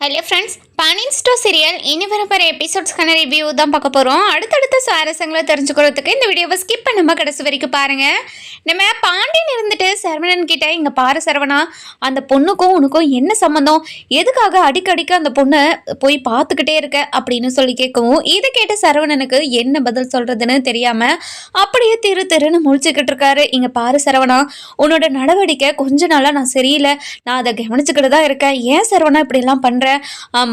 Hello friends, பானின் store serial இனி வரப்போகிற எபிசோட்ஸ்க்கான review தான் பார்க்க போகிறோம். அடுத்தடுத்த சுவாரஸ்யங்களை தெரிஞ்சுக்கிறதுக்கு இந்த வீடியோவை ஸ்கிப் பண்ணாமல் கடைசி வரைக்கும் பாருங்கள். நம்ம பாண்டியன் இருந்துட்டு சரவணன் கிட்டே இங்கே பாரு சரவணா, அந்த பொண்ணுக்கும் உனக்கும் என்ன சம்மந்தம், எதுக்காக அடிக்கடிக்க அந்த பொண்ணை போய் பார்த்துக்கிட்டே இருக்க அப்படின்னு சொல்லி கேட்கவும், இதை கேட்ட சரவணனுக்கு என்ன பதில் சொல்கிறதுன்னு தெரியாமல் அப்படியே திருன்னு முழிச்சுக்கிட்டு இருக்காரு. இங்கே பாரு சரவணா, உன்னோட நடவடிக்கை கொஞ்ச நாளாக நான் சரியில்லை, நான் அதை கவனிச்சுக்கிட்டு தான் இருக்கேன். ஏன் சரவணா இப்படிலாம் பண்ணுறேன்?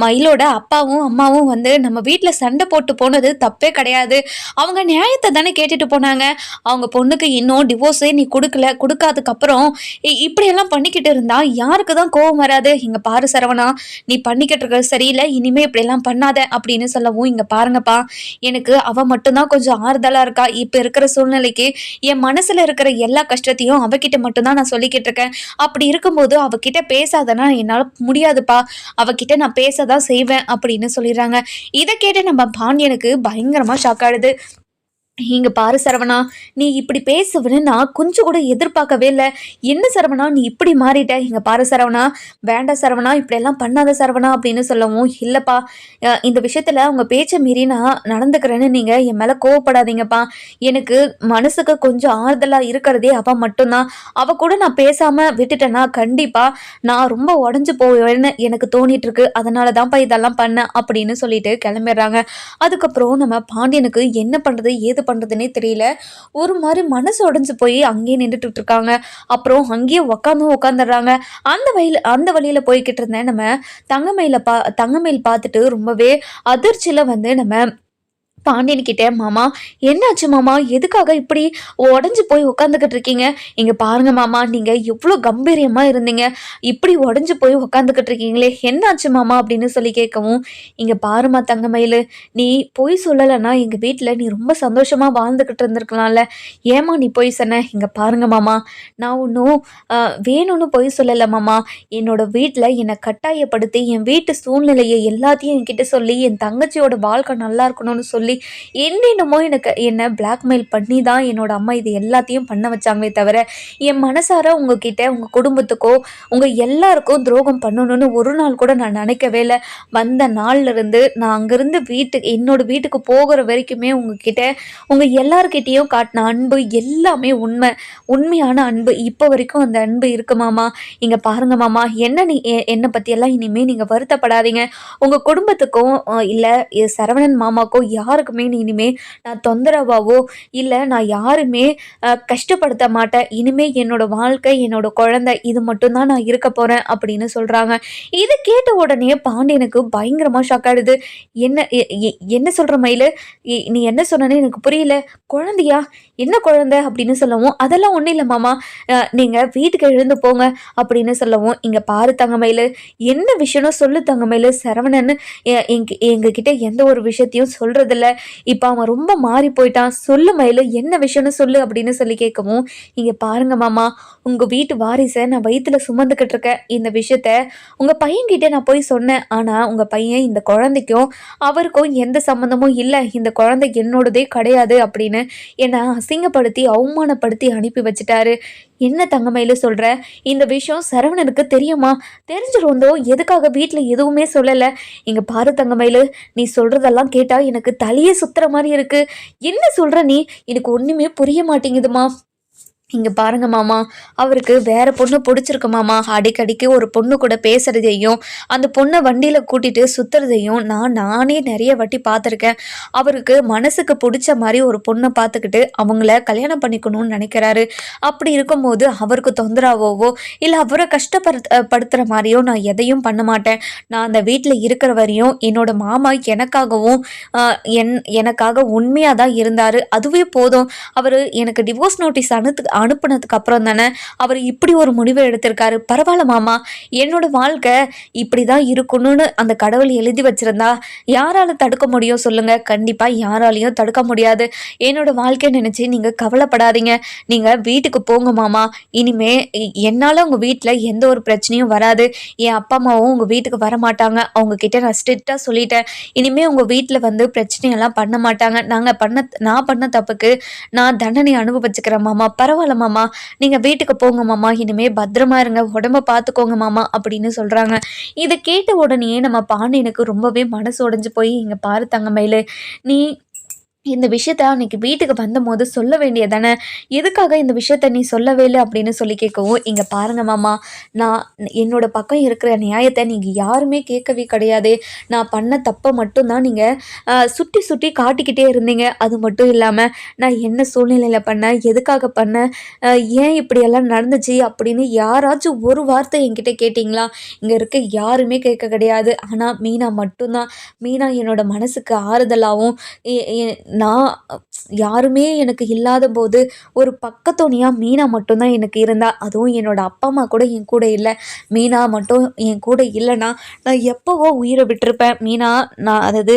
மயிலோட அப்பாவும் அம்மாவும் வந்து நம்ம வீட்டில் சண்டை போட்டு போனது தப்பே கிடையாது. அவங்க நியாயத்தை தானே கேட்டுட்டு போனாங்க. அவங்க பொண்ணுக்கு இன்னும் டிவோர்ஸே நீ கொடுக்காததுக்கப்புறம் இப்படியெல்லாம் பண்ணிக்கிட்டு இருந்தா யாருக்கு தான் கோவம் வராது? இங்கே பாரு சரவணா, நீ பண்ணிக்கிட்டு இருக்கிறது சரியில்லை, இனிமே இப்படியெல்லாம் பண்ணாத அப்படின்னு சொல்லவும், இங்கே பாருங்கப்பா, எனக்கு அவ மட்டும்தான் கொஞ்சம் ஆறுதலாக இருக்கா. இப்போ இருக்கிற சூழ்நிலைக்கு என் மனசில் இருக்கிற எல்லா கஷ்டத்தையும் அவகிட்ட மட்டும்தான் நான் சொல்லிக்கிட்டு இருக்கேன். அப்படி இருக்கும்போது அவகிட்ட பேசாதனா என்னால் முடியாதுப்பா, அவகிட்ட நான் பேசதான் செய்வேன் அப்படின்னு சொல்லிடுறாங்க. இதை கேட்டு நம்ம பாண்டியனுக்கு பயங்கரமா ஷாக் ஆயிடுது. இங்க பாரு சரவணா, நீ இப்படி பேசுவன்னு நான் கொஞ்சம் கூட எதிர்பார்க்கவே இல்லை. என்ன சரவணா நீ இப்படி மாறிட்ட? இங்க பாரு சரவணா, வேண்டாம் சரவணா, இப்படியெல்லாம் பண்ணாத சரவணா அப்படின்னு சொல்லவும், இல்லைப்பா, இந்த விஷயத்துல உங்க பேச்சை மீறி நான் நடந்துக்கிறேன்னு நீங்க என் மேல கோவப்படாதீங்கப்பா. எனக்கு மனசுக்கு கொஞ்சம் ஆறுதலா இருக்கிறதே அவ மட்டும்தான். அவ கூட நான் பேசாம விட்டுட்டேன்னா கண்டிப்பா நான் ரொம்ப உடஞ்சு போவேன்னு எனக்கு தோணிட்டு இருக்கு. அதனாலதான்ப்பா இதெல்லாம் பண்ணேன் அப்படின்னு சொல்லிட்டு கிளம்பிடுறாங்க. அதுக்கப்புறம் நம்ம பாண்டியனுக்கு என்ன பண்றது ஏது பண்றதுன்னே தெரியல. ஒரு மாதிரி மனசு உடைஞ்சு போய் அங்கேயே நின்றுட்டு இருக்காங்க. அப்புறம் அங்கேயே உட்காந்துடுறாங்க. அந்த வழியில போய்கிட்டு இருந்தேன் நம்ம தங்கமயில் பார்த்துட்டு ரொம்பவே அதிர்ச்சியில வந்து நம்ம பாண்டியன் கிட்டே, மாமா என்னாச்சு மாமா, எதுக்காக இப்படி உடஞ்சி போய் உட்காந்துக்கிட்டு இருக்கீங்க? இங்கே பாருங்க மாமா, நீங்கள் எவ்வளோ கம்பீரியமாக இருந்தீங்க, இப்படி உடஞ்சி போய் உட்காந்துக்கிட்டு இருக்கீங்களே, என்னாச்சு மாமா அப்படின்னு சொல்லி கேட்கவும், இங்கே பாருமா தங்கமயில், நீ பொய் சொல்லலைன்னா எங்கள் வீட்டில் நீ ரொம்ப சந்தோஷமாக வாழ்ந்துக்கிட்டு இருந்திருக்கலாம்ல, ஏமா நீ பொய் சொன்ன? இங்கே பாருங்க மாமா, நான் ஒன்றும் வேணும்னு பொய் சொல்லலை மாமா, என்னோட வீட்டில் என்னை கட்டாயப்படுத்தி என் வீட்டு சூழ்நிலையை எல்லாத்தையும் என்கிட்ட சொல்லி என் தங்கச்சியோட வாழ்க்கை நல்லா இருக்கணும்னு சொல்லி என்னென்னமோ என்னை பிளாக்மெயில் பண்ணி தான் என்னோட அம்மா இது எல்லாத்தையும் பண்ண வச்சாங்களே தவிர என் மனசார உங்ககிட்ட உங்க குடும்பத்துக்கோ உங்க எல்லாருக்கும் துரோகம் பண்ணணும்னு ஒரு நாள் கூட நான் நினைக்கவே இல்லை. வந்த நாள்ல இருந்து நான் அங்கிருந்து என்னோட வீட்டுக்கு போகிற வரைக்குமே உங்ககிட்ட உங்க எல்லார்கிட்டையும் காட்டின அன்பு எல்லாமே உண்மையான அன்பு. இப்போ வரைக்கும் அந்த அன்பு இருக்கு மாமா. இங்க பாருங்க மாமா, என்னை பத்தியெல்லாம் இனிமே நீங்க வருத்தப்படாதீங்க. உங்க குடும்பத்துக்கும் இல்லை சரவணன் மாமாக்கோ யாருக்குமே இனிமே நான் தொந்தரவாவோ இல்லை நான் யாருமே கஷ்டப்படுத்த மாட்டேன். இனிமே என்னோட வாழ்க்கை என்னோட குழந்தை இது மட்டும்தான் நான் இருக்க போறேன் அப்படின்னு சொல்றாங்க. இது கேட்ட உடனே பாண்டியனுக்கு பயங்கரமா ஷாக் ஆயிடுது. என்ன சொல்ற மயிலு, நீ என்ன சொன்னேன்னு எனக்கு புரியல. குழந்தையா? என்ன குழந்தை அப்படின்னு சொல்லவும், அதெல்லாம் ஒன்றும் இல்லை மாமா, நீங்க வீட்டுக்கு எழுந்து போங்க அப்படின்னு சொல்லவும், இங்க பாரு தங்கமயிலு, என்ன விஷயம்னு சொல்லு தங்கமயிலு. சரவணன் எங்ககிட்ட எந்த ஒரு விஷயத்தையும் சொல்றதில்ல, இப்போ அவன் ரொம்ப மாறி போயிட்டான், சொல்லு மயிலு, என்ன விஷயம்னு சொல்லு அப்படின்னு சொல்லி கேட்கவும், இங்க பாருங்க மாமா, உங்க வீட்டு வாரிசை நான் வயிற்றுல சுமந்துக்கிட்டு இருக்கேன். இந்த விஷயத்த உங்க பையன்கிட்ட நான் போய் சொன்னேன். ஆனா உங்க பையன் இந்த குழந்தைக்கும் அவருக்கும் எந்த சம்மந்தமும் இல்லை, இந்த குழந்தை என்னோடதே கிடையாது அப்படின்னு என்னை அசிங்கப்படுத்தி அவமானப்படுத்தி அனுப்பி வச்சுட்டாரு. என்ன தங்கமயில சொல்ற? இந்த விஷயம் சரவணனுக்கு தெரியுமா? தெரிஞ்சிருந்தோ எதுக்காக வீட்டில் எதுவுமே சொல்லலை? இங்க பாரு தங்கமயிலு, நீ சொல்றதெல்லாம் கேட்டா எனக்கு தலையே சுத்துற மாதிரி இருக்கு. என்ன சொல்ற நீ? எனக்கு ஒண்ணுமே புரிய மாட்டேங்குதுமா. இங்க பாருங்க மாமா, அவருக்கு வேற பொண்ணு பிடிச்சிருக்கு மாமா. அடிக்கடிக்கு ஒரு பொண்ணு கூட பேசுறதையும் அந்த பொண்ணை வண்டியில கூட்டிட்டு சுத்துறதையும் நானே நிறைய வாட்டி பார்த்துருக்கேன். அவருக்கு மனசுக்கு பிடிச்ச மாதிரி ஒரு பொண்ணை பார்த்துக்கிட்டு அவங்கள கல்யாணம் பண்ணிக்கணும்னு நினைக்கிறாரு. அப்படி இருக்கும்போது அவருக்கு தொந்தரவோவோ இல்லை அவரை கஷ்டப்படுத்துற மாதிரியோ நான் எதையும் பண்ண மாட்டேன். நான் அந்த வீட்டில் இருக்கிற வரையும் என்னோட மாமா எனக்காக உண்மையாக தான் இருந்தார். அதுவே போதும். அவர் எனக்கு டிவோர்ஸ் நோட்டீஸ் அனுப்புனதுக்கு அப்புறம் தானே அவர் இப்படி ஒரு முடிவை எடுத்திருக்காரு. பரவாயில்ல மாமா, என்னோட வாழ்க்கை இப்படி தான் இருக்கணும்னு அந்த கடவுள் எழுதி வச்சிருந்தா யாரால தடுக்க முடியும் சொல்லுங்க? கண்டிப்பா யாராலையும் தடுக்க முடியாது. என்னோட வாழ்க்கை நினைச்சு நீங்க கவலைப்படாதீங்க. நீங்க வீட்டுக்கு போங்க மாமா. இனிமே என்னால உங்க வீட்டுல எந்த ஒரு பிரச்சனையும் வராது. என் அப்பா அம்மாவும் உங்க வீட்டுக்கு வர மாட்டாங்க. அவங்க கிட்ட நான் ஸ்ட்ரிக்டா சொல்லிட்டேன். இனிமே உங்க வீட்டுல வந்து பிரச்சனையெல்லாம் பண்ண மாட்டாங்க. நான் பண்ண தப்புக்கு நான் தண்டனை அனுபவிச்சுக்கிறேன் மாமா. பரவாயில்ல பரவாயில்ல மாமா, நீங்கள் வீட்டுக்கு போங்க மாமா, இனிமே பத்திரமா இருங்க, உடம்ப பார்த்துக்கோங்க மாமா அப்படின்னு சொல்கிறாங்க. இதை கேட்ட உடனே நம்ம பாண்டியனுக்கு ரொம்பவே மனசு உடைஞ்சு போய், இங்கே பாரு தங்கமயிலு, நீ இந்த விஷயத்த அன்னைக்கு வீட்டுக்கு வந்தபோது சொல்ல வேண்டியதானே, எதுக்காக இந்த விஷயத்த நீ சொல்லவே இல்லை அப்படின்னு சொல்லி கேட்கவும், இங்கே பாருங்க மாமா, நான் என்னோட பக்கம் இருக்கிற நியாயத்தை நீங்கள் யாருமே கேட்கவே கிடையாது. நான் பண்ண தப்பை மட்டும்தான் நீங்கள் சுட்டி சுட்டி காட்டிக்கிட்டே இருந்தீங்க. அது மட்டும் இல்லாமல் நான் என்ன சூழ்நிலையில் பண்ணேன், எதுக்காக பண்ணேன், ஏன் இப்படியெல்லாம் நடந்துச்சு அப்படின்னு யாராச்சும் ஒரு வார்த்தை என்கிட்ட கேட்டிங்களா? இங்கே இருக்க யாருமே கேட்க கிடையாது. ஆனால் மீனா மட்டும்தான். மீனா என்னோட மனசுக்கு ஆறுதலாகவும் நான் யாருமே எனக்கு இல்லாத போது ஒரு பக்கத்துணையாக மீனா மட்டும்தான் எனக்கு இருந்தா. அதுவும் என்னோட அப்பா அம்மா கூட என் கூட இல்லை. மீனா மட்டும் என் கூட இல்லைன்னா நான் எப்போவோ உயிரை விட்டிருப்பேன். மீனா, நான் அதாவது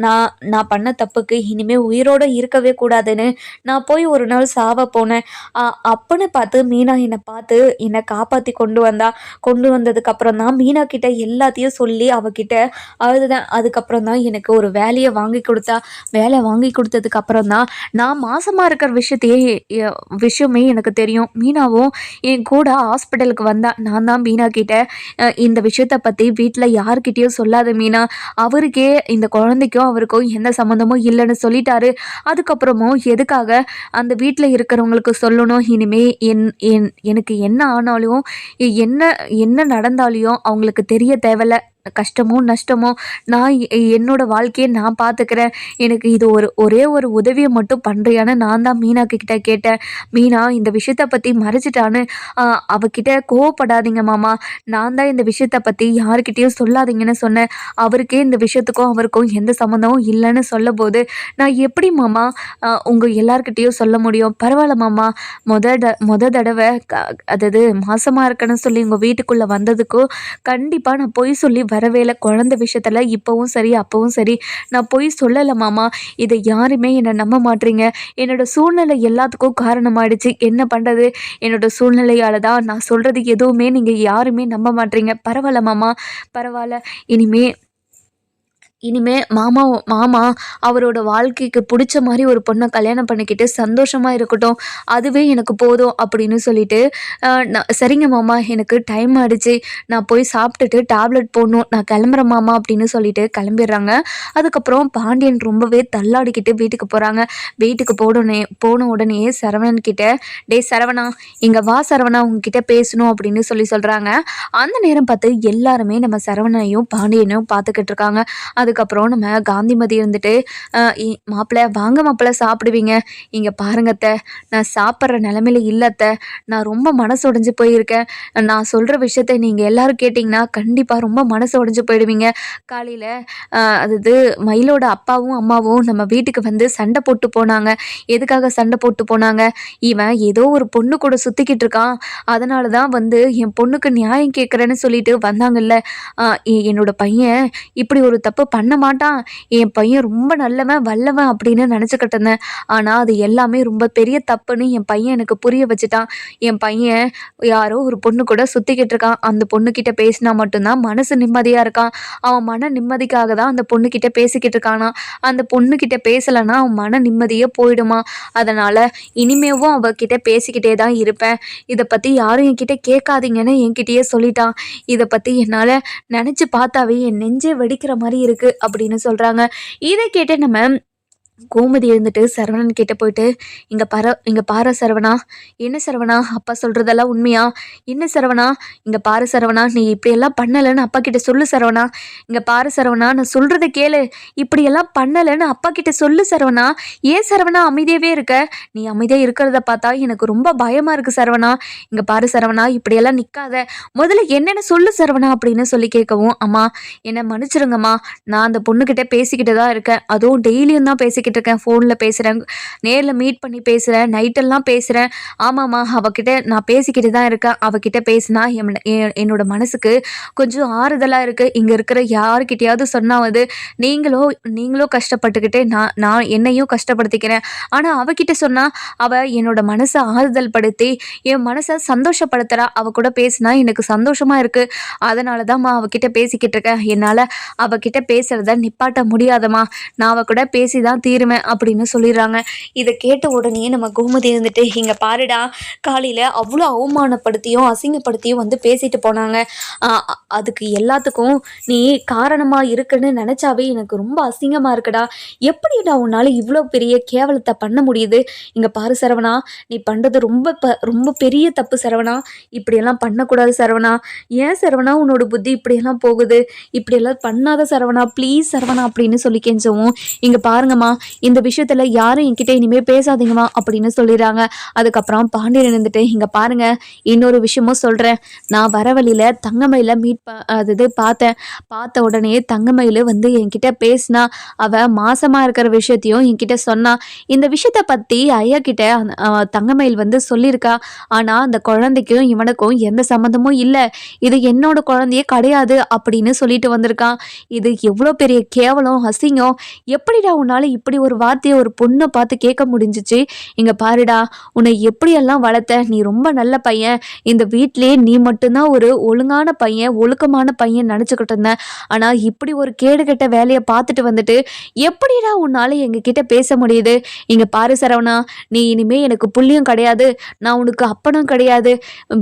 நான் நான் பண்ண தப்புக்கு இனிமேல் உயிரோடு இருக்கவே கூடாதுன்னு நான் போய் ஒரு நாள் சாவ போனேன். அப்பன்னு பார்த்து மீனா என்னை பார்த்து என்னை காப்பாற்றி கொண்டு வந்ததுக்கப்புறம் தான் மீனா கிட்ட எல்லாத்தையும் சொல்லி அவகிட்ட அழுதுதான். அதுக்கப்புறம் தான் எனக்கு ஒரு வேலையை வாங்கி கொடுத்தா. வேலை வாங்கி கொடுத்ததுக்கு அப்புறம் தான் நான் மாசமாக இருக்கிற விஷயமே எனக்கு தெரியும். மீனாவும் என் கூட ஹாஸ்பிட்டலுக்கு வந்தா. நான் தான் மீனா கிட்ட இந்த விஷயத்தை பற்றி வீட்டில் யார்கிட்டயும் சொல்லாத மீனா, அவருக்கே இந்த குழந்தைக்கும் அவருக்கும் எந்த சம்மந்தமும் இல்லைன்னு சொல்லிட்டாரு. அதுக்கப்புறமும் எதுக்காக அந்த வீட்டில் இருக்கிறவங்களுக்கு சொல்லணும்? இனிமே எனக்கு என்ன ஆனாலும் என்ன என்ன நடந்தாலையும் அவங்களுக்கு தெரிய தேவையில்ல. கஷ்டமோ நஷ்டமோ நான் என்னோட வாழ்க்கையை நான் பார்த்துக்கிறேன். எனக்கு இது ஒரே ஒரு உதவியை மட்டும் பண்ணுறியான்னு நான் தான் மீனா கிட்ட கேட்டேன். மீனா இந்த விஷயத்தை பற்றி மறைச்சிட்டான்னு அவகிட்ட கோவப்படாதீங்க மாமா, நான் தான் இந்த விஷயத்தை பற்றி யாருக்கிட்டேயும் சொல்லாதீங்கன்னு சொன்னேன். அவருக்கே இந்த விஷயத்துக்கும் அவருக்கும் எந்த சம்மந்தமும் இல்லைன்னு சொல்ல போது நான் எப்படி மாமா உங்கள் எல்லார்கிட்டேயும் சொல்ல முடியும்? பரவாயில்ல மாமா, மொத தடவை அதாவது மாசமாக இருக்கேன்னு சொல்லி உங்கள் வீட்டுக்குள்ளே வந்ததுக்கும் கண்டிப்பாக நான் பொய் சொல்லி வரவே இல்லை. குழந்தை விஷயத்தில் இப்போவும் சரி அப்போவும் சரி நான் பொய் சொல்லலை மாமா. இதை யாருமே என்னை நம்ப மாட்டீங்க. என்னோட சூழ்நிலை எல்லாத்துக்கும் காரணமாயிடுச்சு. என்ன பண்ணுறது, என்னோட சூழ்நிலையால் தான் நான் சொல்கிறது எதுவுமே நீங்கள் யாருமே நம்ப மாட்டீங்க. பரவாயில்ல மாமா, பரவாயில்ல. இனிமே மாமா அவரோட வாழ்க்கைக்கு பிடிச்ச மாதிரி ஒரு பொண்ணை கல்யாணம் பண்ணிக்கிட்டு சந்தோஷமாக இருக்கட்டும், அதுவே எனக்கு போதும் அப்படின்னு சொல்லிட்டு சரிங்க மாமா, எனக்கு டைம் ஆகிடுச்சு, நான் போய் சாப்பிட்டுட்டு டேப்லெட் போடணும், நான் கிளம்புறேன் மாமா அப்படின்னு சொல்லிட்டு கிளம்பிடுறாங்க. அதுக்கப்புறம் பாண்டியன் ரொம்பவே தள்ளாடிக்கிட்டு வீட்டுக்கு போகிறாங்க. வீட்டுக்கு போன உடனே சரவணன் கிட்ட, டே சரவணா, இங்கே வா சரவணா, உங்ககிட்ட பேசணும் அப்படின்னு சொல்கிறாங்க. அந்த நேரம் பார்த்து எல்லாருமே நம்ம சரவணையும் பாண்டியனையும் பார்த்துக்கிட்டு இருக்காங்க. அதுக்கப்புறம் நம்ம காந்திமதி இருந்துட்டு, மாப்பிள்ளை வாங்க மாப்பிள்ளை சாப்பிடுவீங்க, இங்கே பாருங்கத்த, நான் சாப்பிட்ற நிலமையில இல்லைத்த, நான் ரொம்ப மனசு உடைஞ்சு போயிருக்கேன். நான் சொல்கிற விஷயத்த நீங்கள் எல்லோரும் கேட்டிங்கன்னா கண்டிப்பாக ரொம்ப மனசு உடைஞ்சு போயிடுவீங்க. காலையில் அதாவது மயிலோட அப்பாவும் அம்மாவும் நம்ம வீட்டுக்கு வந்து சண்டை போட்டு போனாங்க. எதுக்காக சண்டை போட்டு போனாங்க? இவன் ஏதோ ஒரு பொண்ணு கூட சுற்றிக்கிட்டு இருக்கான், அதனால தான் வந்து என் பொண்ணுக்கு நியாயம் கேட்குறேன்னு சொல்லிட்டு வந்தாங்கல்ல. என்னோட பையன் இப்படி ஒரு தப்பு பண்ண மாட்டான், என் பையன் ரொம்ப நல்லவன் வல்லவன் அப்படின்னு நினச்சிக்கிட்டு இருந்தேன். ஆனால் அது எல்லாமே ரொம்ப பெரிய தப்புன்னு என் பையன் எனக்கு புரிய வச்சுட்டான். என் பையன் யாரோ ஒரு பொண்ணு கூட சுற்றிக்கிட்டு இருக்கான். அந்த பொண்ணுக்கிட்ட பேசினா மட்டும்தான் மனசு நிம்மதியாக இருக்கான். அவன் மன நிம்மதிக்காக தான் அந்த பொண்ணுக்கிட்ட பேசிக்கிட்டு இருக்கானா. அந்த பொண்ணுக்கிட்ட பேசலைன்னா அவன் மன நிம்மதியே போயிடுமா. அதனால் இனிமேவும் அவகிட்ட பேசிக்கிட்டே தான் இருப்பேன். இதை பற்றி யாரும் என்கிட்ட கேட்காதீங்கன்னு என்கிட்டயே சொல்லிட்டான். இதை பற்றி என்னால் நினச்சி பார்த்தாவே என் நெஞ்சே வெடிக்கிற மாதிரி இருக்குது அப்படின்னு சொல்கிறாங்க. இதை கேட்டு நம்ம கோமதி இருந்துட்டு சரவணன் கிட்ட போயிட்டு, இங்கே பாரு சரவணா, என்ன சரவணா அப்பா சொல்கிறதெல்லாம் உண்மையா? என்ன சரவணா, இங்கே பாரு சரவணா, நீ இப்படியெல்லாம் பண்ணலைன்னு அப்பா கிட்ட சொல்லு சரவணா. இங்கே பாரு சரவணா, நான் சொல்கிறத கேளு, இப்படியெல்லாம் பண்ணலைன்னு அப்பா கிட்ட சொல்லு சரவணா. ஏன் சரவணா அமைதியாகவே இருக்க? நீ அமைதியாக இருக்கிறத பார்த்தா எனக்கு ரொம்ப பயமாக இருக்குது சரவணா. இங்கே பாரு சரவணா, இப்படியெல்லாம் நிற்காத, முதல்ல என்னென்னு சொல்லு சரவணா அப்படின்னு சொல்லி கேட்கவும், அம்மா என்னை மன்னிச்சிருங்கம்மா, நான் அந்த பொண்ணுக்கிட்ட பேசிக்கிட்டு தான் இருக்கேன், அதுவும் டெய்லியும் தான் பேசிக்கிட்டு இருக்கேன், ஃபோனில் பேசுகிறேன், நேரில் மீட் பண்ணி பேசுகிறேன், நைட்டெல்லாம் பேசுகிறேன். ஆமாம்மா, அவகிட்ட நான் பேசிக்கிட்டு தான் இருக்கேன். அவகிட்ட பேசினா என்னோட மனசுக்கு கொஞ்சம் ஆறுதலாக இருக்குது. இங்கே இருக்கிற யாருக்கிட்டையாவது சொன்னாவது நீங்களோ கஷ்டப்பட்டுக்கிட்டு நான் என்னையும் கஷ்டப்படுத்திக்கிறேன். ஆனால் அவகிட்ட சொன்னால் அவள் என்னோட மனசை ஆறுதல் படுத்தி என் மனசை சந்தோஷப்படுத்துகிறா. அவள் கூட பேசினா எனக்கு சந்தோஷமாக இருக்குது. அதனால தான்மா அவகிட்ட பேசிக்கிட்டு இருக்கேன். என்னால் அவகிட்ட பேசுகிறத நிப்பாட்ட முடியாதம்மா. நான் அவள் கூட பேசி தான் தீருவேன் அப்படின்னு சொல்லிடுறாங்க. இதை கேட்ட உடனே நம்ம கோமதி இருந்துட்டு, இங்கே பாருடா, காலையில் அவ்வளோ அவமானப்படுத்தியும் அசிங்கப்படுத்தியும் வந்து பேசிட்டு போனாங்க. அதுக்கு எல்லாத்துக்கும் நீ காரணமாக இருக்குன்னு நினச்சாவே எனக்கு ரொம்ப அசிங்கமாக இருக்குடா. எப்படிடா உன்னால் இவ்வளோ பெரிய கேவலத்தை பண்ண முடியுது? இங்கே பாரு சரவணா, நீ பண்ணுறது ரொம்ப பெரிய தப்பு சரவணா. இப்படியெல்லாம் பண்ணக்கூடாது சரவணா. ஏன் சரவணா உன்னோட புத்தி இப்படியெல்லாம் போகுது? இப்படியெல்லாம் பண்ணாத சரவணா, ப்ளீஸ் சரவணா அப்படின்னு சொல்லி கெஞ்சவும், இங்கே பாருங்கம்மா, இந்த விஷயத்தில் யாரும் என்கிட்ட இனிமேல் பேசாதீங்கம்மா அப்படின்னு சொல்லிடுறாங்க. அதுக்கப்புறம் பாண்டியன் இருந்துட்டு, இங்கே பாருங்க, இன்னொரு விஷயமும் சொல்கிறேன். நான் வர வழியில் தங்கமயில அது பார்த்த உடனே தங்கமயில் வந்து என்கிட்ட பேசினா. அவள் மாசமாக இருக்கிற விஷயத்தையும் என்கிட்ட சொன்னா. இந்த விஷயத்தை பற்றி ஐயா கிட்ட தங்கமயில் வந்து சொல்லியிருக்கா. ஆனால் அந்த குழந்தைக்கும் இவனுக்கும் எந்த சம்மந்தமும் இல்லை, இது என்னோட குழந்தையே கிடையாது அப்படின்னு சொல்லிட்டு வந்திருக்கான். இது எவ்வளோ பெரிய கேவலம், அசிங்கம். எப்படிடா உன்னால் இப்படி ஒரு வார்த்தையை ஒரு பொண்ணை பார்த்து கேட்க முடிஞ்சிச்சு? இங்கே பாருடா, உன்னை எப்படியெல்லாம் வளர்த்த, நீ ரொம்ப நல்ல பையன், இந்த வீட்டிலே நீ மட்டும்தான் ஒரு ஒழுங்கான பையன், ஒழுக்கமான பையன் நினச்சிக்கிட்டு இருந்தேன். ஆனால் இப்படி ஒரு கேடுகெட்ட வேலையை பார்த்துட்டு வந்துட்டு எப்படிடா உன்னால் எங்ககிட்ட பேச முடியுது? இங்கே பாரு சரவணா, நீ இனிமே எனக்கு புள்ளியும் கிடையாது, நான் உனக்கு அப்பனும் கிடையாது.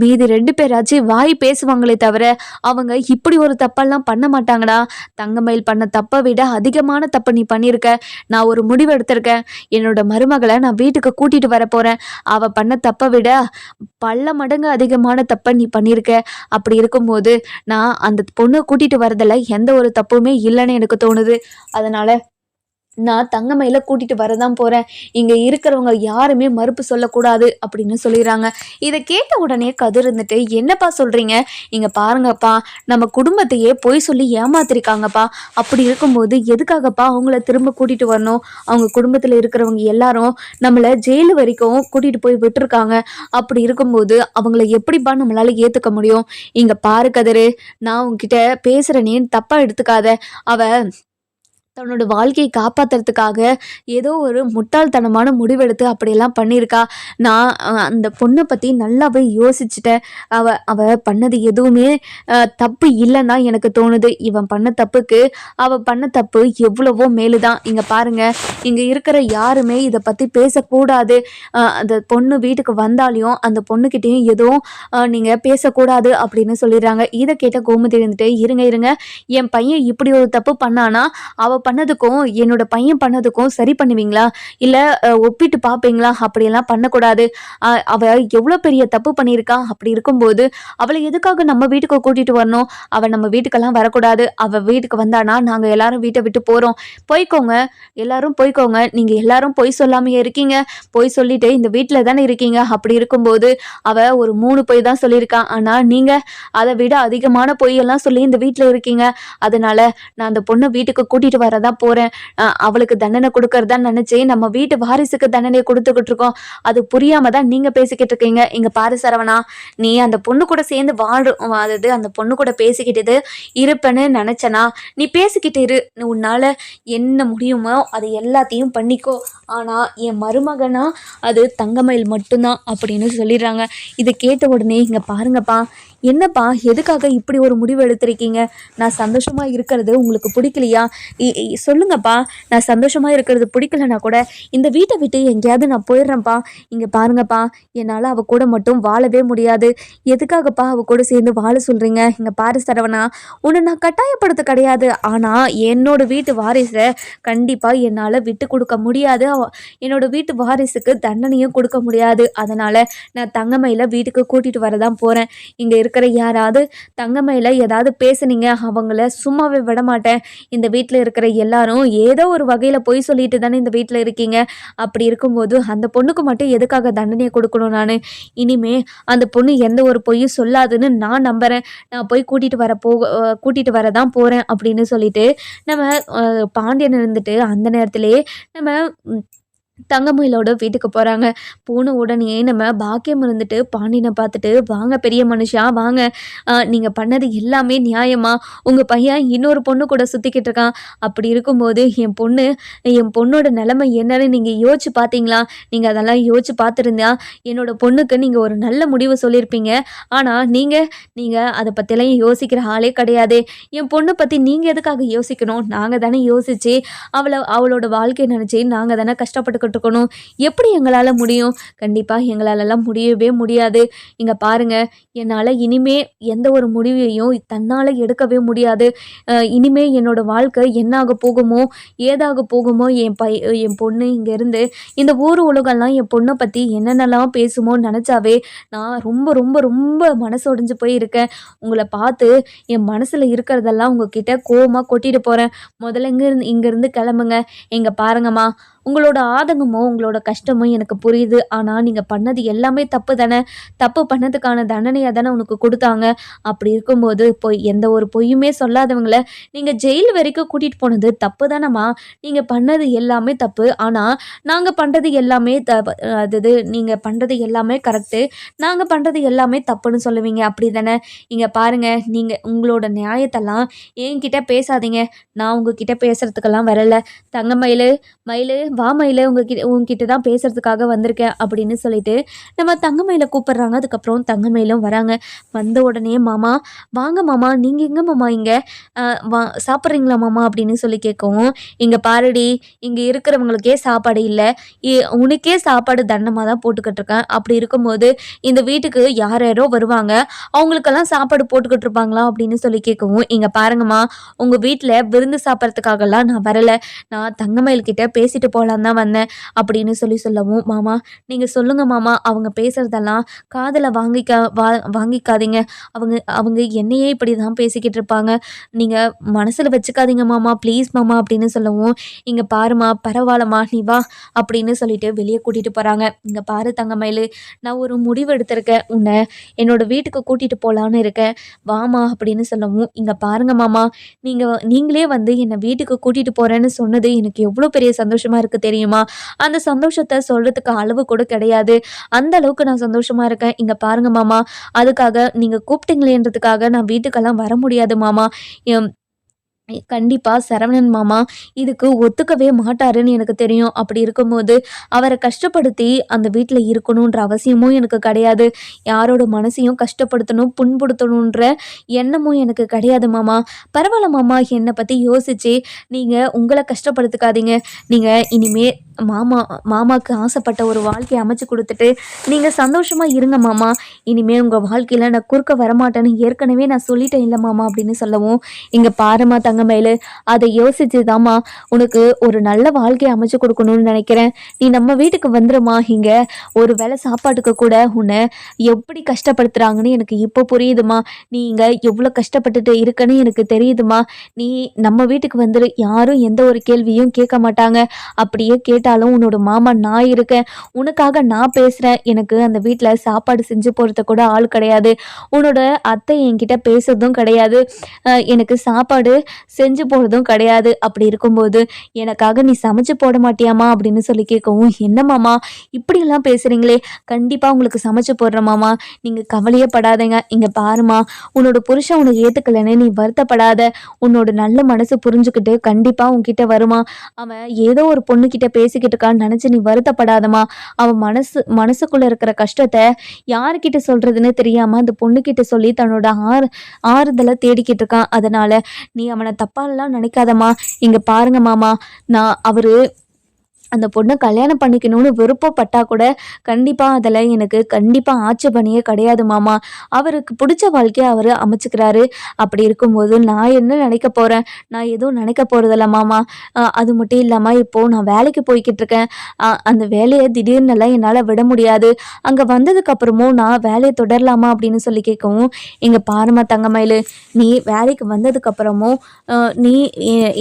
மீதி 2 பேராச்சும் வாய் பேசுவாங்களே தவிர அவங்க இப்படி ஒரு தப்பெல்லாம் பண்ண மாட்டாங்கடா. தங்கமயில் பண்ண தப்பை விட அதிகமான தப்பை நீ பண்ணியிருக்க. நான் ஒரு முடிவு எடுத்திருக்கேன். என்னோட மருமகளை நான் வீட்டுக்கு கூட்டிட்டு வர போறேன். அவ பண்ண தப்பை விட பல மடங்கு அதிகமான தப்பை நீ பண்ணியிருக்க. அப்படி இருக்கும்போது நான் அந்த பொண்ணை கூட்டிட்டு வரதில் எந்த ஒரு தப்புமே இல்லைன்னு எனக்கு தோணுது. அதனால நான் தங்கமயில கூட்டிட்டு வரதான் போறேன். இங்க இருக்கிறவங்க யாருமே மறுப்பு சொல்லக்கூடாது அப்படின்னு சொல்லிடுறாங்க. இதை கேட்ட உடனே கதிர் இருந்துட்டு, என்னப்பா சொல்றீங்க? இங்க பாருங்கப்பா, நம்ம குடும்பத்தையே பொய் சொல்லி ஏமாத்திருக்காங்கப்பா. அப்படி இருக்கும்போது எதுக்காகப்பா அவங்கள திரும்ப கூட்டிட்டு வரணும்? அவங்க குடும்பத்துல இருக்கிறவங்க எல்லாரும் நம்மளை ஜெயிலு வரைக்கும் கூட்டிட்டு போய் விட்டுருக்காங்க. அப்படி இருக்கும்போது அவங்கள எப்படிப்பா நம்மளால ஏத்துக்க முடியும்? இங்க பாரு கதிரு, நான் உங்ககிட்ட பேசுறேனேன்னு தப்பா எடுத்துக்காத. அவ தன்னோட வாழ்க்கையை காப்பாற்றுறதுக்காக ஏதோ ஒரு முட்டாள்தனமான முடிவெடுத்து அப்படியெல்லாம் பண்ணியிருக்கா. நான் அந்த பொண்ணை பற்றி நல்லாவே யோசிச்சுட்டேன். அவ பண்ணது எதுவுமே தப்பு இல்லைன்னா எனக்கு தோணுது. இவன் பண்ண தப்புக்கு அவள் பண்ண தப்பு எவ்வளவோ மேலுதான். இங்கே பாருங்கள், இங்கே இருக்கிற யாருமே இதை பற்றி பேசக்கூடாது. அந்த பொண்ணு வீட்டுக்கு வந்தாலையும் அந்த பொண்ணுக்கிட்டேயும் எதுவும் நீங்கள் பேசக்கூடாது அப்படின்னு சொல்லிடுறாங்க. இதை கேட்ட கோமதி இருந்துட்டு, இருங்க, என் பையன் இப்படி ஒரு தப்பு பண்ணானா அவள் பண்ணதுக்கும் என்னோட பையன் பண்ணதுக்கும் சரி பண்ணுவீங்களா? இல்லை ஒப்பிட்டு பார்ப்பீங்களா? அப்படியெல்லாம் பண்ணக்கூடாது. அவள் எவ்வளோ பெரிய தப்பு பண்ணியிருக்கா. அப்படி இருக்கும்போது அவளை எதுக்காக நம்ம வீட்டுக்கு கூட்டிகிட்டு வரணும்? அவள் நம்ம வீட்டுக்கெல்லாம் வரக்கூடாது. அவள் வீட்டுக்கு வந்தானா நாங்கள் எல்லாரும் வீட்டை விட்டு போகிறோம். போய்க்கோங்க, எல்லாரும் போய்க்கோங்க. நீங்கள் எல்லாரும் பொய் சொல்லாமையே இருக்கீங்க. பொய் சொல்லிட்டு இந்த வீட்டில் தானே இருக்கீங்க. அப்படி இருக்கும்போது அவள் ஒரு 3 பொய் தான் சொல்லியிருக்கான். ஆனால் நீங்கள் அதை விட அதிகமான பொய்யெல்லாம் சொல்லி இந்த வீட்டில் இருக்கீங்க. அதனால நான் அந்த பொண்ணை வீட்டுக்கு கூட்டிகிட்டு வரதான் போகிறேன். அவளுக்கு தண்டனை கொடுக்கறதா நினச்சி நம்ம வீட்டு வாரிசுக்கு தண்டனையை கொடுத்துக்கிட்டு இருக்கோம். அது புரியாம தான் நீங்கள் பேசிக்கிட்டு இருக்கீங்க. இங்கே பாரு சரவணா, நீ அந்த பொண்ணு கூட சேர்ந்து அதாவது அந்த பொண்ணு கூட பேசிக்கிட்டு இருப்பேன்னு நினச்சனா நீ பேசிக்கிட்டு இரு. உன்னால் என்ன முடியுமோ அது எல்லாத்தையும் பண்ணிக்கோ. ஆனால் என் மருமகனா அது தங்கமயில் மட்டும்தான் அப்படின்னு சொல்லிடுறாங்க. இதை கேட்ட உடனே இங்கே பாருங்கப்பா, என்னப்பா எதுக்காக இப்படி ஒரு முடிவு எடுத்திருக்கீங்க? நான் சந்தோஷமாக இருக்கிறது உங்களுக்கு பிடிக்கலையா? சொல்லுங்கப்பா. நான் சந்தோஷமாக இருக்கிறது பிடிக்கலனா கூட இந்த வீட்டை விட்டு எங்கேயாவது நான் போயிடுறேன்ப்பா. இங்கே பாருங்கப்பா, என்னால் அவள் கூட மட்டும் வாழவே முடியாது. எதுக்காகப்பா அவள் கூட சேர்ந்து வாழ சொல்கிறீங்க? இங்கே பாரு சரவணா, உன்னை நான் கட்டாயப்படுத்த கிடையாது. ஆனால் என்னோட வீட்டு வாரிசை கண்டிப்பாக என்னால் விட்டு கொடுக்க முடியாது. என்னோட வீட்டு வாரிசுக்கு தண்டனையும் கொடுக்க முடியாது. அதனால் நான் தங்கமயில வீட்டுக்கு கூட்டிகிட்டு வரதான் போகிறேன். இங்கே இருக்கிற யாராவது தங்கமயில ஏதாவது பேசுனீங்க, அவங்கள சும்மாவே விட மாட்டேன். இந்த வீட்டில் இருக்கிற எல்லாரும் ஏதோ ஒரு வகையில் பொய் சொல்லிட்டு தானே இந்த வீட்டில் இருக்கீங்க. அப்படி இருக்கும்போது அந்த பொண்ணுக்கு மட்டும் எதுக்காக தண்டனையை கொடுக்கணும்? நான் இனிமே அந்த பொண்ணு எந்த ஒரு பொய்யும் சொல்லாதுன்னு நான் நம்புகிறேன். நான் போய் கூட்டிகிட்டு வரதான் போகிறேன் அப்படின்னு சொல்லிட்டு நம்ம பாண்டியன் இருந்துட்டு அந்த நேரத்திலே நம்ம தங்கமயிலோட வீட்டுக்கு போகிறாங்க. போன உடனே நம்ம பாக்கியம் இருந்துட்டு பாண்டியனை பார்த்துட்டு, வாங்க பெரிய மனுஷா வாங்க, நீங்கள் பண்ணது எல்லாமே நியாயமா? உங்கள் பையன் இன்னொரு பொண்ணு கூட சுற்றிக்கிட்டு இருக்கான். அப்படி இருக்கும்போது என் பொண்ணோட நிலைமை என்னன்னு நீங்கள் யோசிச்சு பார்த்தீங்களா? நீங்கள் அதெல்லாம் யோசிச்சு பார்த்துருந்தா என்னோட பொண்ணுக்கு நீங்கள் ஒரு நல்ல முடிவு சொல்லியிருப்பீங்க. ஆனால் நீங்கள் அதை பற்றிலாம் யோசிக்கிற ஆளே கிடையாது. என் பொண்ணை பற்றி நீங்கள் எதுக்காக யோசிக்கணும்? நாங்கள் தானே யோசிச்சு அவளோட வாழ்க்கையை நினச்சி நாங்கள் தானே கஷ்டப்பட்டுக்கிட்டு இருக்கணும். எப்படி எங்களால் முடியும்? கண்டிப்பாக எங்களாலெல்லாம் முடியவே முடியாது. இங்கே பாருங்கள், என்னால் இனிமே எந்த ஒரு முடிவையும் தன்னால் எடுக்கவே முடியாது. இனிமே என்னோட வாழ்க்கை என்னாக போகுமோ ஏதாக போகுமோ, என் பொண்ணு இங்கேருந்து இந்த ஊர் உலகம்லாம் என் பொண்ணை பற்றி என்னென்னலாம் பேசுமோன்னு நினச்சாவே நான் ரொம்ப ரொம்ப ரொம்ப மனசு உடைஞ்சு போய் இருக்கேன். உங்களை பார்த்து என் மனசில் இருக்கிறதெல்லாம் உங்ககிட்ட கோவமாக கொட்டிட்டு போகிறேன். முதல்ல இங்கேருந்து கிளம்புங்க. எங்க பாருங்கம்மா, உங்களோட ஆதங்கமோ உங்களோட கஷ்டமோ எனக்கு புரியுது. ஆனால் நீங்கள் பண்ணது எல்லாமே தப்பு தானே. தப்பு பண்ணதுக்கான தண்டனையாக தானே உனக்கு கொடுத்தாங்க. அப்படி இருக்கும்போது எந்த ஒரு பொய்யுமே சொல்லாதவங்கள நீங்கள் ஜெயில் வரைக்கும் கூட்டிகிட்டு போனது தப்பு தானம்மா. நீங்கள் பண்ணது எல்லாமே தப்பு. ஆனால் நாங்கள் பண்ணுறது எல்லாமே நீங்கள் பண்ணுறது எல்லாமே கரெக்டு, நாங்கள் பண்ணுறது எல்லாமே தப்புன்னு சொல்லுவீங்க, அப்படி தானே? இங்கே பாருங்கள், நீங்கள் உங்களோட நியாயத்தெல்லாம் என்கிட்ட பேசாதீங்க. நான் உங்ககிட்ட பேசுகிறதுக்கெல்லாம் வரலை. தங்கமயிலு மயிலு வா மயிலு, உங்ககிட்ட தான் பேசுகிறதுக்காக வந்திருக்கேன் அப்படின்னு சொல்லிட்டு நம்ம தங்கமயிலை கூப்பிட்றாங்க. அதுக்கப்புறம் தங்கமயிலும் வராங்க. வந்த உடனே மாமா வாங்க மாமா, நீங்கள் எங்கே மாமா இங்கே சாப்பிட்றீங்களா மாமா அப்படின்னு சொல்லி கேட்கவும், இங்கே பாருடி, இங்கே இருக்கிறவங்களுக்கே சாப்பாடு இல்லை, உனக்கே சாப்பாடு தண்டமாக தான் போட்டுக்கிட்டு இருக்கேன். அப்படி இருக்கும்போது இந்த வீட்டுக்கு யாரோ வருவாங்க, அவங்களுக்கெல்லாம் சாப்பாடு போட்டுக்கிட்டு இருப்பாங்களா அப்படின்னு சொல்லி கேட்கவும், இங்கே பாருங்கம்மா, உங்கள் வீட்டில் விருந்து சாப்பிட்றதுக்காகலாம் நான் வரலை, நான் தங்கமயில்கிட்ட பேசிட்டு போகலாம் தான் வந்தேன் அப்படின்னு சொல்லவும், மாமா நீங்கள் சொல்லுங்கள் மாமா, அவங்க பேசுகிறதெல்லாம் காதில் வாங்கிக்காதீங்க. அவங்க என்னையே இப்படி தான் பேசிக்கிட்டு இருப்பாங்க, நீங்கள் மனசில் வச்சுக்காதீங்க மாமா, ப்ளீஸ் மாமா அப்படின்னு சொல்லவும், இங்கே பாருமா, பரவாயில்லம்மா நீ வா அப்படின்னு சொல்லிட்டு வெளியே கூட்டிகிட்டு போகிறாங்க. இங்கே பாரு தங்கமயிலு, நான் ஒரு முடிவு எடுத்திருக்கேன், உன்னை என்னோட வீட்டுக்கு கூட்டிகிட்டு போகலான்னு இருக்கேன், வாமா அப்படின்னு சொல்லவும், இங்கே பாருங்க மாமா, நீங்களே வந்து என்னை வீட்டுக்கு கூட்டிகிட்டு போகிறேன்னு சொன்னது எனக்கு எவ்வளோ பெரிய சந்தோஷமாக இருக்குது தெரியுமா? அந்த சந்தோஷத்தை சொல்கிறதுக்கு அளவு கூட கிடையாது. அந்த அளவுக்கு நான் சந்தோஷமாக இருக்கேன். இங்கே பாருங்க மாமா, அதுக்காக நீங்கள் கூப்பிட்டீங்களேன்றதுக்காக நான் வீட்டுக்கெல்லாம் வர முடியாது மாமா. கண்டிப்பாக சரவணன் மாமா இதுக்கு ஒத்துக்கவே மாட்டாருன்னு எனக்கு தெரியும். அப்படி இருக்கும்போது அவரை கஷ்டப்படுத்தி அந்த வீட்டில் இருக்கணுன்ற அவசியமும் எனக்கு கிடையாது. யாரோட மனசையும் கஷ்டப்படுத்தணும் புண்படுத்தணுன்ற எண்ணமும் எனக்கு கிடையாது மாமா. பரவாயில்ல மாமா, என்னை பற்றி யோசிச்சு நீங்கள் உங்களை கஷ்டப்படுத்திக்காதீங்க. நீங்கள் இனிமே மாமாவுக்கு ஆசைப்பட்ட ஒரு வாழ்க்கையை அமைச்சு கொடுத்துட்டு நீங்கள் சந்தோஷமாக இருங்க மாமா. இனிமேல் உங்கள் வாழ்க்கையில் நான் குறுக்க வரமாட்டேன்னு ஏற்கனவே நான் சொல்லிட்டேன் இல்லை மாமா அப்படின்னு சொல்லவும், இங்கே பாருமா தங்கமயிலு, அதை யோசிச்சு தாம்மா உனக்கு ஒரு நல்ல வாழ்க்கையை அமைச்சு கொடுக்கணும்னு நினைக்கிறேன். நீ நம்ம வீட்டுக்கு வந்துருமா. இங்கே ஒரு வேளை சாப்பாட்டுக்கு கூட உன்னை எப்படி கஷ்டப்படுத்துகிறாங்கன்னு எனக்கு இப்போ புரியுதுமா. நீ இங்கே எவ்வளோ கஷ்டப்பட்டுட்டு இருக்கன்னு எனக்கு தெரியுதுமா. நீ நம்ம வீட்டுக்கு வந்துரு, யாரும் எந்த ஒரு கேள்வியும் கேட்க மாட்டாங்க. அப்படியே கேட்டாலும் உன்னோட மாமா நான் இருக்கேன், உனக்காக நான் பேசுகிறேன். எனக்கு அந்த வீட்டில் சாப்பாடு செஞ்சு போகிறது கூட ஆள் கிடையாது, உன்னோட அத்தை என்கிட்ட பேசுறதும் கிடையாது, எனக்கு சாப்பாடு செஞ்சு போடுறதும் கிடையாது. அப்படி இருக்கும்போது எனக்காக நீ சமைச்சு போட மாட்டியாமா அப்படின்னு சொல்லி கேட்கவும், என்ன மாமா இப்படியெல்லாம் பேசுகிறீங்களே, கண்டிப்பாக உங்களுக்கு சமைச்சு போடுறேன் மாமா, நீங்கள் கவலையே படாதீங்க. இங்கே பாருமா, உன்னோட புருஷன் உனக்கு ஏற்றுக்கலைன்னு நீ வருத்தப்படாத, உன்னோட நல்ல மனசு புரிஞ்சுக்கிட்டு கண்டிப்பாக உன்கிட்ட வருமா. அவன் ஏதோ ஒரு பொண்ணுக்கிட்ட பேசிக்கிட்டு இருக்கான்னு நினச்சி நீ வருத்தப்படாதமா. அவன் மனசுக்குள்ளே இருக்கிற கஷ்டத்தை யாருக்கிட்ட சொல்கிறதுன்னு தெரியாமல் அந்த பொண்ணுக்கிட்ட சொல்லி தன்னோட ஆறுதலை தேடிக்கிட்டு இருக்கான். அதனால் நீ அவனை தப்பாலாம் நினைக்காதம்மா. இங்கே பாருங்க மாமா, அவரு அந்த பொண்ணை கல்யாணம் பண்ணிக்கணும்னு விருப்பப்பட்டா கூட கண்டிப்பாக அதில் எனக்கு கண்டிப்பாக ஆட்சேபனையே கிடையாது மாமா. அவருக்கு பிடிச்ச வாழ்க்கையை அவர் அமைச்சுக்கிறாரு. அப்படி இருக்கும்போது நான் என்ன நினைக்க போகிறேன்? நான் எதுவும் நினைக்க போகிறதில்ல மாமா. அது மட்டும் இல்லாமல் இப்போது நான் வேலைக்கு போய்கிட்டு இருக்கேன். அந்த வேலையை திடீர்னுலாம் என்னால் விட முடியாது. அங்கே வந்ததுக்கப்புறமும் நான் வேலையை தொடரலாமா அப்படின்னு சொல்லி கேட்கவும், இங்கே பாருமா தங்கமயிலு, நீ வேலைக்கு வந்ததுக்கப்புறமும் நீ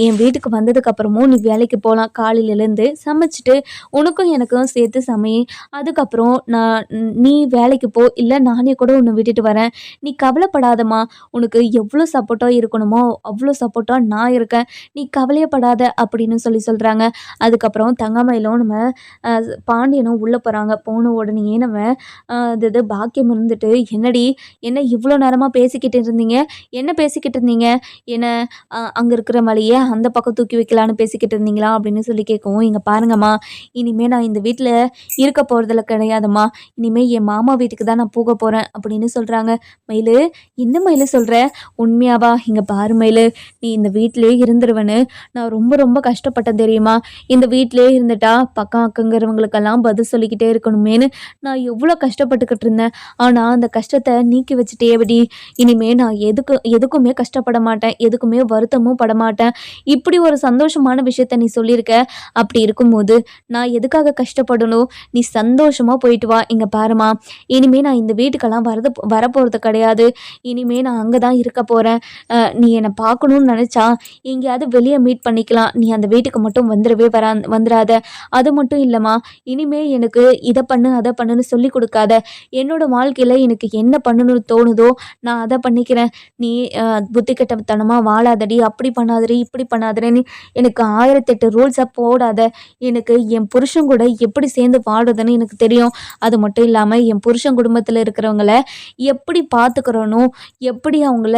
என் வீட்டுக்கு வந்ததுக்கப்புறமும் நீ வேலைக்கு போகலாம். காலையிலேருந்து சமைச்சிட்டு உனக்கும் எனக்கும் சேர்த்து சமை. அதுக்கப்புறம் நீ வேலைக்கு போ, இல்லை நானே கூட உன்னை விட்டுட்டு வரேன். நீ கவலைப்படாதம்மா. உனக்கு எவ்வளோ சப்போர்ட்டா இருக்கணுமோ அவ்வளோ சப்போர்ட்டா நான் இருக்கேன். நீ கவலையப்படாத அப்படின்னு சொல்றாங்க. அதுக்கப்புறம் தங்கமயிலும் நம்ம பாண்டியனும் உள்ளே போகிறாங்க. போன உடனேயே நம்ம இது பாக்கியம் இருந்துட்டு, என்னடி என்ன இவ்வளோ நேரமாக பேசிக்கிட்டு இருந்தீங்க? என்ன பேசிக்கிட்டு இருந்தீங்க? என்ன அங்கே இருக்கிற மலையை அந்த பக்கம் தூக்கி வைக்கலான்னு பேசிக்கிட்டு இருந்தீங்களா அப்படின்னு கேட்கவும், இங்கே பாருங்கம்மா, இனிமேல் நான் இந்த வீட்டில் இருக்க போகிறதில்ல கிடையாதும்மா. இனிமேல் என் மாமா வீட்டுக்கு தான் நான் போக போகிறேன் அப்படின்னு சொல்கிறாங்க. மயிலு, என்ன மயிலு சொல்கிற? உண்மையாவா? இங்கே பாரு மயிலு, நீ இந்த வீட்டிலே இருந்துருவன்னு நான் ரொம்ப ரொம்ப கஷ்டப்பட்டேன் தெரியுமா? இந்த வீட்டிலே இருந்துட்டா பக்கம் அக்கங்கிறவங்களுக்கெல்லாம் பதில் சொல்லிக்கிட்டே இருக்கணுமேனு நான் எவ்வளோ கஷ்டப்பட்டுக்கிட்டு இருந்தேன். ஆனால் அந்த கஷ்டத்தை நீக்கி வச்சுட்டே எப்படி? இனிமே நான் எதுக்குமே கஷ்டப்பட மாட்டேன், எதுக்குமே வருத்தமும் பட மாட்டேன். இப்படி ஒரு சந்தோஷமான விஷயத்த நீ சொல்லியிருக்க. அப்படி இருக்கும்போது நான் எதுக்காக கஷ்டப்படணும்? நீ சந்தோஷமா போயிட்டு வா. இங்கே பாருமா, இனிமே நான் இந்த வீட்டுக்கெல்லாம் வரப்போகிறது கிடையாது. இனிமே நான் அங்கே தான் இருக்க போகிறேன். நீ என்னை பார்க்கணும்னு நினச்சா எங்கேயாவது வெளியே மீட் பண்ணிக்கலாம். நீ அந்த வீட்டுக்கு மட்டும் வந்துடாத. அது மட்டும் இல்லைம்மா, இனிமே எனக்கு இதை பண்ணு அதை பண்ணுன்னு சொல்லி கொடுக்காத. என்னோட வாழ்க்கையில் எனக்கு என்ன பண்ணணும்னு தோணுதோ நான் அதை பண்ணிக்கிறேன். நீ புத்தி கெட்டத்தனமாக வாழாதடி, அப்படி பண்ணாதடி, இப்படி பண்ணாதடி, எனக்கு 1008 ரூல்ஸை போடாத. எனக்கு என் புருஷன் கூட எப்படி சேர்ந்து வாடுறதுன்னு எனக்கு தெரியும். அது மட்டும் இல்லாமல் என் புருஷன் குடும்பத்தில் இருக்கிறவங்கள எப்படி பார்த்துக்கிறணும், எப்படி அவங்கள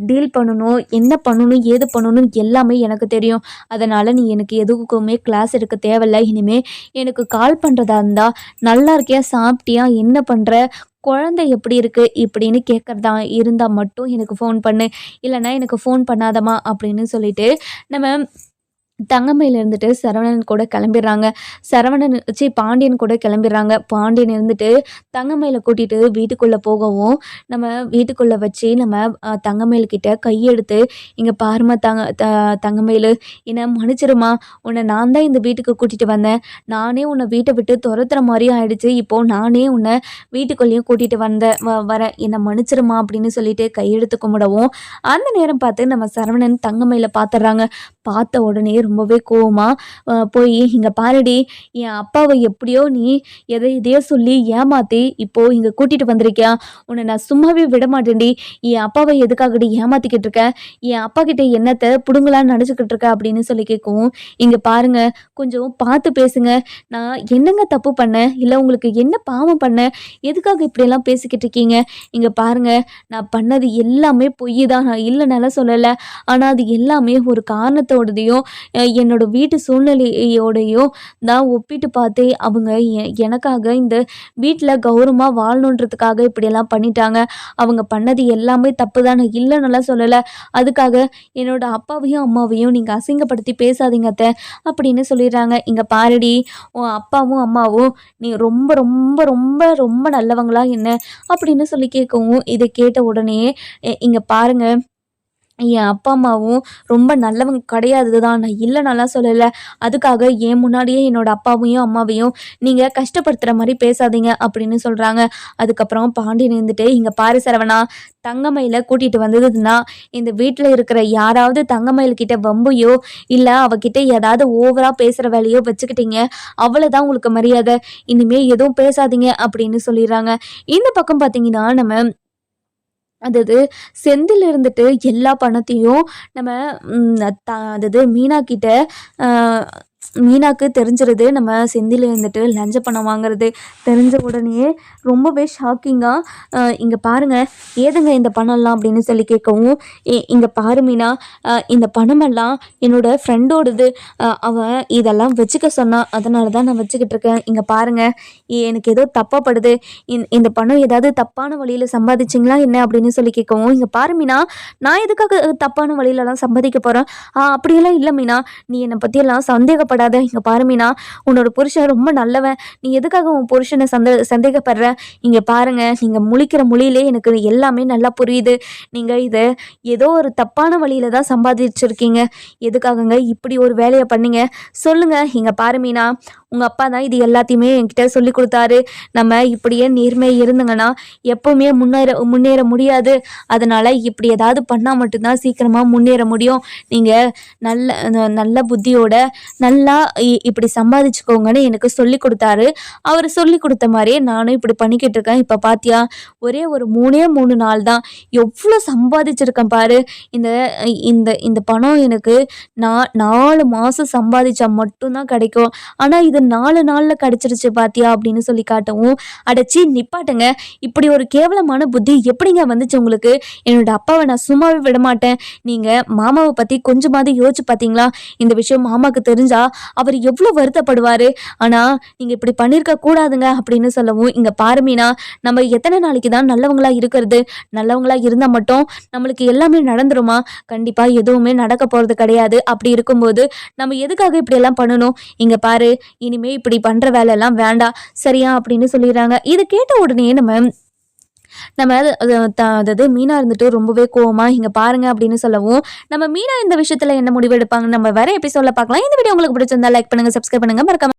டீல் பண்ணணும், என்ன பண்ணணும், ஏது பண்ணணும் எல்லாமே எனக்கு தெரியும். அதனால் நீ எனக்கு எதுக்குமே கிளாஸ் எடுக்க தேவையில்லை. இனிமே எனக்கு கால் பண்ணுறதா இருந்தால், நல்லா இருக்கியா, சாப்பிட்டியா, என்ன பண்ணுற, குழந்தை எப்படி இருக்குது இப்படின்னு கேட்குறதா இருந்தால் மட்டும் எனக்கு ஃபோன் பண்ணு. இல்லைன்னா எனக்கு ஃபோன் பண்ணாதம்மா அப்படின்னு சொல்லிட்டு நம்ம தங்கமயில் இருந்துட்டு சரவணன் கூட கிளம்பிடுறாங்க. பாண்டியன் கூட கிளம்பிடுறாங்க. பாண்டியன் இருந்துட்டு தங்கமயிலை கூட்டிகிட்டு வீட்டுக்குள்ளே போகவும், நம்ம வீட்டுக்குள்ளே வச்சு நம்ம தங்கமயில்கிட்ட கையெடுத்து, இங்கே பாருமா தங்கமயில், என்னை மன்னிச்சிருமா. உன்னை நான் தான் இந்த வீட்டுக்கு கூட்டிகிட்டு வந்தேன். நானே உன்னை வீட்டை விட்டு துரத்துற மாதிரி ஆயிடுச்சு. இப்போது நானே உன்னை வீட்டுக்குள்ளேயும் கூட்டிகிட்டு வரேன். என்னை மன்னிச்சிருமா அப்படின்னு சொல்லிட்டு கையெடுத்து கும்பிடவும், அந்த நேரம் பார்த்து நம்ம சரவணன் தங்கமயிலை பார்த்துட்றாங்க. பார்த்த உடனே ரொம்பவே கோவமா போய், இங்கே பாருடி, என் அப்பாவை எப்படியோ நீ எதையோ சொல்லி ஏமாற்றி இப்போது இங்கே கூட்டிகிட்டு வந்திருக்கியா? உன்னை நான் சும்மாவே விட மாட்டேன்டி. என் அப்பாவை எதுக்காகடி ஏமாற்றிக்கிட்டு இருக்க? என் அப்பா கிட்ட என்னத்தை பிடுங்கலான்னு நினச்சிக்கிட்டு இருக்க அப்படின்னு கேட்கவும், இங்கே பாருங்க, கொஞ்சம் பார்த்து பேசுங்க. நான் என்னங்க தப்பு பண்ணேன்? இல்லை உங்களுக்கு என்ன பாவம் பண்ணேன்? எதுக்காக இப்படியெல்லாம் பேசிக்கிட்டு இருக்கீங்க? இங்கே பாருங்க, நான் பண்ணது எல்லாமே பொய் தான். நான் இல்லைனால சொல்லலை. ஆனால் அது எல்லாமே ஒரு காரணத்தோடதையும் என்னோட வீட்டு சூழ்நிலையோடையும் தான் ஒப்பிட்டு பார்த்தே அவங்க எனக்காக இந்த வீட்டில் கௌரவமாக வாழணுன்றதுக்காக இப்படியெல்லாம் பண்ணிட்டாங்க. அவங்க பண்ணது எல்லாமே தப்பு தான், நான் இல்லைன்னெல்லாம் சொல்லலை. அதுக்காக என்னோட அப்பாவையும் அம்மாவையும் நீங்கள் அசிங்கப்படுத்தி பேசாதீங்க அத்தை அப்படின்னு சொல்லிடுறாங்க. இங்கே பாருடி, உன் அப்பாவும் அம்மாவும் நீ ரொம்ப ரொம்ப ரொம்ப ரொம்ப நல்லவங்களா என்ன அப்படின்னு சொல்லி கேட்கவும், இதை கேட்ட உடனே இங்கே பாருங்க, என் அப்பா அம்மாவும் ரொம்ப நல்லவங்க கிடையாது தான், நான் இல்லைனாலாம் சொல்லலை. அதுக்காக என் முன்னாடியே என்னோட அப்பாவையும் அம்மாவையும் நீங்கள் கஷ்டப்படுத்துகிற மாதிரி பேசாதீங்க அப்படின்னு சொல்கிறாங்க. அதுக்கப்புறம் பாண்டியன் இருந்துட்டு, இங்கே பாரு சரவணா, தங்கமயிலை கூட்டிகிட்டு வந்ததுன்னா இந்த வீட்டில் இருக்கிற யாராவது தங்கமயில்கிட்ட வம்பையோ இல்லை அவகிட்ட ஏதாவது ஓவராக பேசுகிற வேலையோ வச்சுக்கிட்டீங்க, அவ்வளோதான் உங்களுக்கு மரியாதை. இனிமேல் எதுவும் பேசாதீங்க அப்படின்னு சொல்லிடுறாங்க. இந்த பக்கம் பார்த்தீங்கன்னா நம்ம அதாவது செந்தில் இருந்துட்டு எல்லா பணத்தையும் நம்ம அதாவது மீனா கிட்ட மீனாக்கு தெரிஞ்சிருது. நம்ம செந்தில் இருந்துட்டு லஞ்ச பணம் வாங்குறது தெரிஞ்ச உடனே ரொம்பவே ஷாக்கிங்காக, இங்கே பாருங்கள் ஏதுங்க இந்த பணம்லாம் அப்படின்னு கேட்கவும், இங்கே பாரு மீனா, இந்த பணமெல்லாம் என்னோட ஃப்ரெண்டோடது. அவன் இதெல்லாம் வச்சுக்க சொன்னான், அதனால தான் நான் வச்சுக்கிட்டு இருக்கேன். இங்கே பாருங்கள், எனக்கு ஏதோ தப்பாப்படுது. இந்த பணம் ஏதாவது தப்பான வழியில் சம்பாதிச்சிங்களா என்ன அப்படின்னு கேட்கவும், இங்கே பாரு மீனா, நான் எதுக்காக தப்பான வழியிலலாம் சம்பாதிக்க போகிறேன்? அப்படியெல்லாம் இல்லை மீனா, நீ என்னை பற்றியெல்லாம் சந்தேகப்படாத. இங்கே பாரு மீனா, உன்னோட புருஷன் ரொம்ப நல்லவன். நீ எதுக்காக உன் புருஷனை சந்தேகப்படுற? இங்கே பாருங்க, நீங்கள் முழிக்கிற மொழியிலே எனக்கு எல்லாமே நல்லா புரியுது. நீங்கள் இதை ஏதோ ஒரு தப்பான வழியில தான் சம்பாதிச்சிருக்கீங்க. எதுக்காகங்க இப்படி ஒரு வேலையை பண்ணீங்க சொல்லுங்க. இங்கே பாரு மீனா, உங்கள் அப்பா தான் இது எல்லாத்தையுமே என்கிட்ட சொல்லி கொடுத்தாரு. நம்ம இப்படியே நேர்மை இருந்துங்கன்னா எப்போவுமே முன்னேற முடியாது. அதனால் இப்படி ஏதாவது பண்ணால் மட்டும்தான் சீக்கிரமாக முன்னேற முடியும். நீங்கள் நல்ல புத்தியோட நல்லா இப்படி சம்பாதிச்சுக்கோங்கன்னு எனக்கு சொல்லி கொடுத்தாரு. அவர் சொல்லி கொடுத்த மாதிரியே நானும் இப்படி பண்ணிக்கிட்டு இருக்கேன். இப்போ பார்த்தியா, ஒரே ஒரு 3 நாள் தான் எவ்வளோ சம்பாதிச்சிருக்கேன் பாரு. இந்த இந்த இந்த பணம் எனக்கு நான் 4 மாதம் சம்பாதிச்சா மட்டும்தான் கிடைக்கும். ஆனால் இது 4 நாளில் கிடச்சிருச்சு பார்த்தியா அப்படின்னு சொல்லி காட்டவும், அடைச்சி நிப்பாட்டுங்க, இப்படி ஒரு கேவலமான புத்தி எப்படிங்க வந்துச்சு உங்களுக்கு? என்னோட அப்பாவை நான் சும்மாவே விட மாட்டேன். நீங்கள் மாமாவை பற்றி கொஞ்சமாவது யோசிச்சு பார்த்தீங்களா? இந்த விஷயம் மாமாவுக்கு தெரிஞ்சா அவர் எவ்வளோ வருத்தப்படுவார். ஆனால் நீங்கள் இப்படி பண்ணியிருக்க கூடாதுங்க அப்படின்னு சொல்லவும், இங்கே பாரு மீனா, நம்ம எத்தனை நாளைக்கு தான் நல்லவங்களா இருக்கிறது? நல்லவங்களா இருந்தால் மட்டும் நம்மளுக்கு எல்லாமே நடந்துருமா? கண்டிப்பாக எதுவுமே நடக்க போகிறது கிடையாது. அப்படி இருக்கும்போது நம்ம எதுக்காக இப்படியெல்லாம் பண்ணணும்? இங்கே பாரு, இனிமே இப்படி பண்ணுற வேலையெல்லாம் வேண்டாம் சரியா அப்படின்னு சொல்லிடுறாங்க. இது கேட்ட உடனே அதாவது மீனா இருந்துட்டு ரொம்பவே கோவமா இங்க பாருங்க அப்படின்னு சொல்லவும், நம்ம மீனா இந்த விஷயத்துல என்ன முடிவு எடுப்பாங்க நம்ம வேற எபிசோட்ல பார்க்கலாம். இந்த வீடியோ உங்களுக்கு பிடிச்சிருந்தா லைக் பண்ணுங்க, சப்ஸ்கிரைப் பண்ணுங்க, மறக்காம